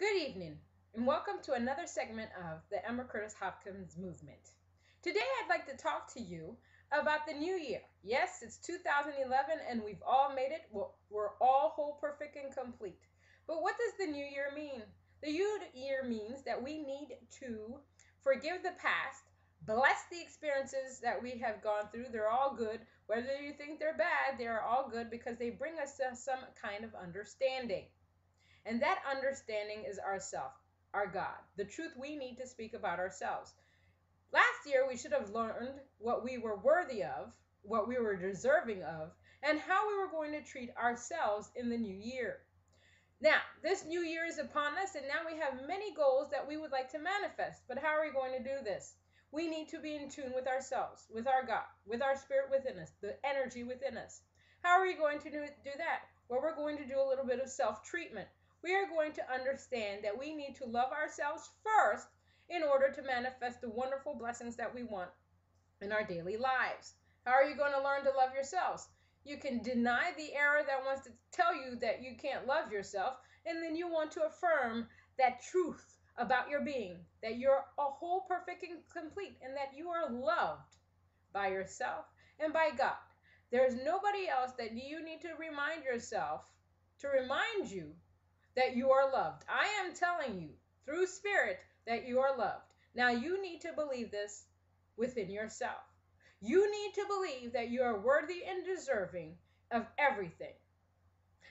Good evening, and welcome to another segment of the Emma Curtis Hopkins Movement. Today, I'd like to talk to you about the new year. Yes, it's 2011, and we've all made it. We're all whole, perfect, and complete. But what does the new year mean? The new year means that we need to forgive the past, bless the experiences that we have gone through. They're all good. Whether you think they're bad, they are all good because they bring us to some kind of understanding. And that understanding is ourself, our God, the truth we need to speak about ourselves. Last year, we should have learned what we were worthy of, what we were deserving of, and how we were going to treat ourselves in the new year. Now, this new year is upon us, and now we have many goals that we would like to manifest. But how are we going to do this? We need to be in tune with ourselves, with our God, with our spirit within us, the energy within us. How are we going to do that? Well, we're going to do a little bit of self-treatment. We are going to understand that we need to love ourselves first in order to manifest the wonderful blessings that we want in our daily lives. How are you going to learn to love yourselves? You can deny the error that wants to tell you that you can't love yourself, and then you want to affirm that truth about your being, that you're a whole, perfect, and complete, and that you are loved by yourself and by God. There's nobody else that you need to remind yourself to remind you that you are loved. I am telling you through spirit that you are loved. Now you need to believe this within yourself. You need to believe that you are worthy and deserving of everything.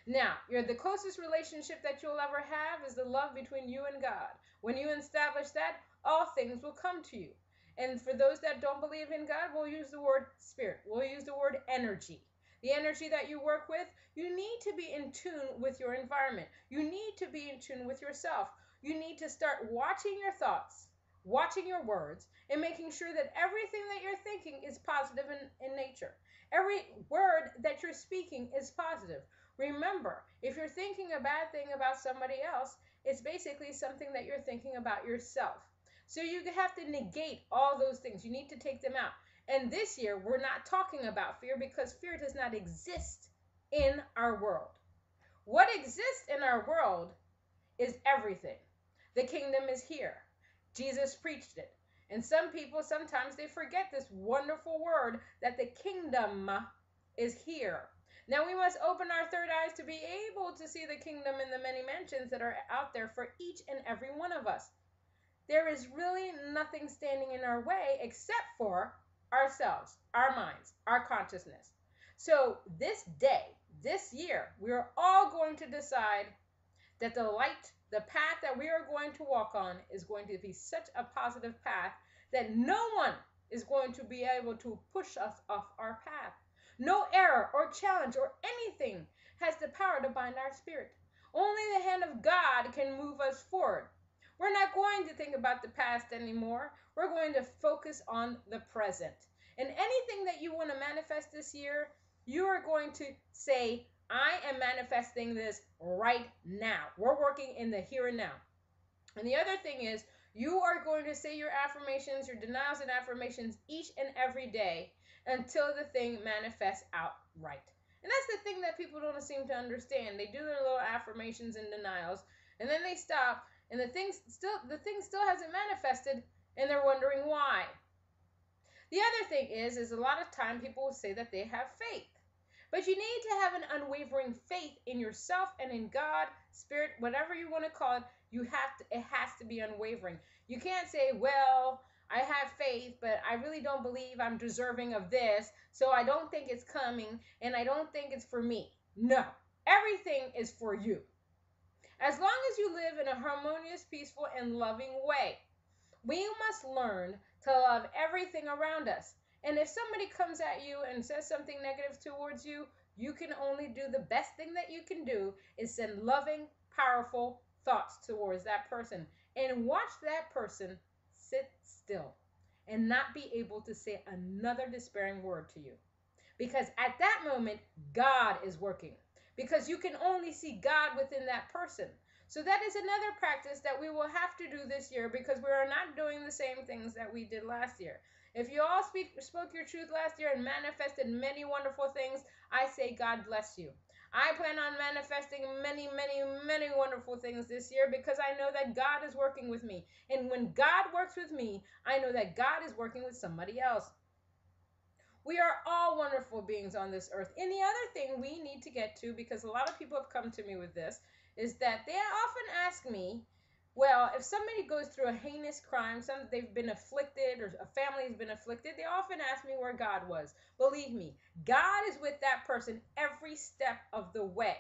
Now, the closest relationship that you'll ever have is the love between you and God. When you establish that, all things will come to you. And for those that don't believe in God, we'll use the word spirit. We'll use the word energy. The energy that you work with, you need to be in tune with your environment. You need to be in tune with yourself. You need to start watching your thoughts, watching your words, and making sure that everything that you're thinking is positive in nature. Every word that you're speaking is positive. Remember, if you're thinking a bad thing about somebody else, it's basically something that you're thinking about yourself. So you have to negate all those things. You need to take them out. And this year, we're not talking about fear because fear does not exist in our world. What exists in our world is everything. The kingdom is here. Jesus preached it. And some people, sometimes they forget this wonderful word that the kingdom is here. Now we must open our third eyes to be able to see the kingdom in the many mansions that are out there for each and every one of us. There is really nothing standing in our way except for ourselves, our minds, our consciousness. So this day, this year, we are all going to decide that the light, the path that we are going to walk on is going to be such a positive path that no one is going to be able to push us off our path. No error or challenge or anything has the power to bind our spirit. Only the hand of God can move us forward. We're not going to think about the past anymore. We're going to focus on the present. And anything that you want to manifest this year, you are going to say, I am manifesting this right now. We're working in the here and now. And the other thing is, you are going to say your affirmations, your denials and affirmations each and every day until the thing manifests outright. And that's the thing that people don't seem to understand. They do their little affirmations and denials, and then they stop, and the thing still hasn't manifested, and they're wondering why. The other thing is a lot of time people will say that they have faith. But you need to have an unwavering faith in yourself and in God, spirit, whatever you want to call it. It has to be unwavering. You can't say, well, I have faith, but I really don't believe I'm deserving of this, so I don't think it's coming, and I don't think it's for me. No, everything is for you. As long as you live in a harmonious, peaceful, and loving way, we must learn to love everything around us. And if somebody comes at you and says something negative towards you, you can only do the best thing that you can do is send loving, powerful thoughts towards that person and watch that person sit still and not be able to say another despairing word to you. Because at that moment, God is working. Because you can only see God within that person. So that is another practice that we will have to do this year because we are not doing the same things that we did last year. If you all spoke your truth last year and manifested many wonderful things, I say God bless you. I plan on manifesting many, many, many wonderful things this year because I know that God is working with me. And when God works with me, I know that God is working with somebody else. We are all wonderful beings on this earth. And the other thing we need to get to, because a lot of people have come to me with this, is that they often ask me, well, if somebody goes through a heinous crime, they've been afflicted or a family has been afflicted, they often ask me where God was. Believe me, God is with that person every step of the way.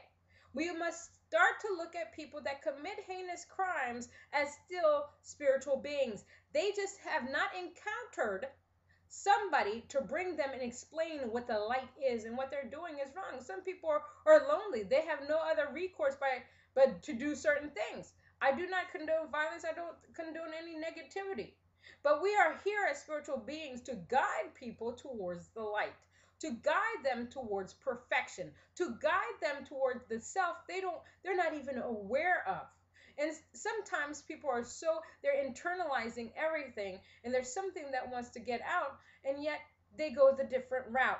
We must start to look at people that commit heinous crimes as still spiritual beings. They just have not encountered somebody to bring them and explain what the light is and what they're doing is wrong. Some people are lonely. They have no other recourse but to do certain things. I do not condone violence. I don't condone any negativity. But we are here as spiritual beings to guide people towards the light, to guide them towards perfection, to guide them towards the self they're not even aware of. And sometimes people are they're internalizing everything, and there's something that wants to get out, and yet they go the different route.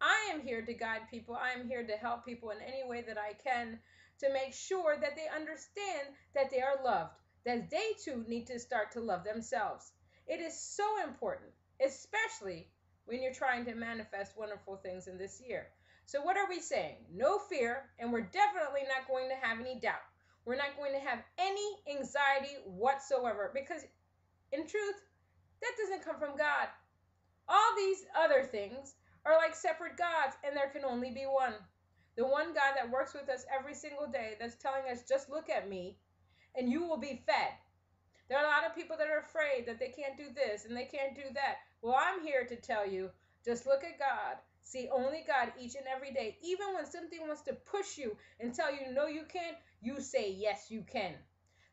I am here to guide people. I am here to help people in any way that I can to make sure that they understand that they are loved, that they too need to start to love themselves. It is so important, especially when you're trying to manifest wonderful things in this year. So, what are we saying? No fear, and we're definitely not going to have any doubt. We're not going to have any anxiety whatsoever because, in truth, that doesn't come from God. All these other things are like separate gods, and there can only be one. The one God that works with us every single day, that's telling us, just look at me, and you will be fed. There are a lot of people that are afraid that they can't do this and they can't do that. Well, I'm here to tell you, just look at God. See only God each and every day. Even when something wants to push you and tell you, no, you can't, you say, yes, you can.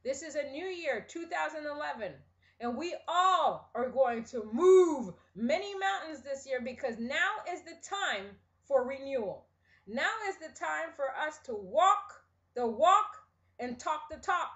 This is a new year, 2011. And we all are going to move many mountains this year because now is the time for renewal. Now is the time for us to walk the walk and talk the talk.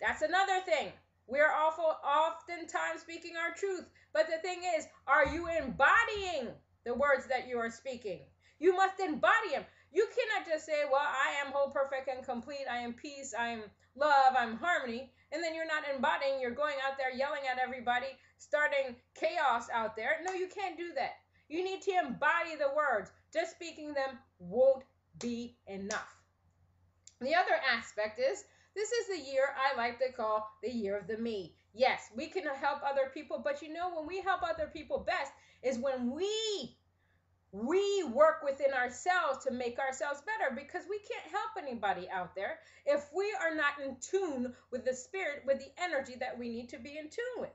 That's another thing. We are oftentimes speaking our truth. But the thing is, are you embodying the words that you are speaking? You must embody them. You cannot just say, well, I am whole, perfect, and complete. I am peace. I am love. I'm harmony. And then you're not embodying. You're going out there yelling at everybody, starting chaos out there. No, you can't do that. You need to embody the words. Just speaking them won't be enough. The other aspect is this is the year I like to call the year of the me. Yes, we can help other people, but when we help other people best is when we work within ourselves to make ourselves better because we can't help anybody out there if we are not in tune with the spirit, with the energy that we need to be in tune with.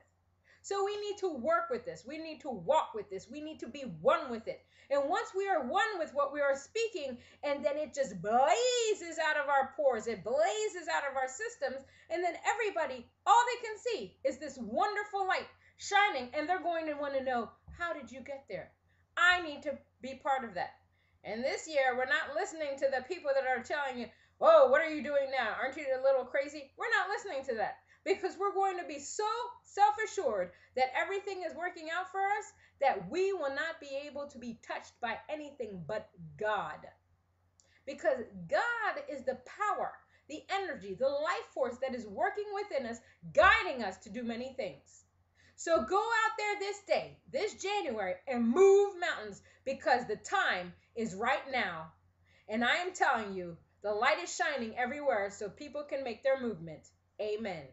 So we need to work with this. We need to walk with this. We need to be one with it. And once we are one with what we are speaking, and then it just blazes out of our pores, it blazes out of our systems, and then everybody, all they can see is this wonderful light shining, and they're going to want to know, how did you get there? I need to be part of that. And this year, we're not listening to the people that are telling you, oh, what are you doing now? Aren't you a little crazy? We're not listening to that because we're going to be so self-assured that everything is working out for us that we will not be able to be touched by anything but God. Because God is the power, the energy, the life force that is working within us, guiding us to do many things. So go out there this day, this January, and move mountains because the time is right now. And I am telling you, the light is shining everywhere so people can make their movement. Amen.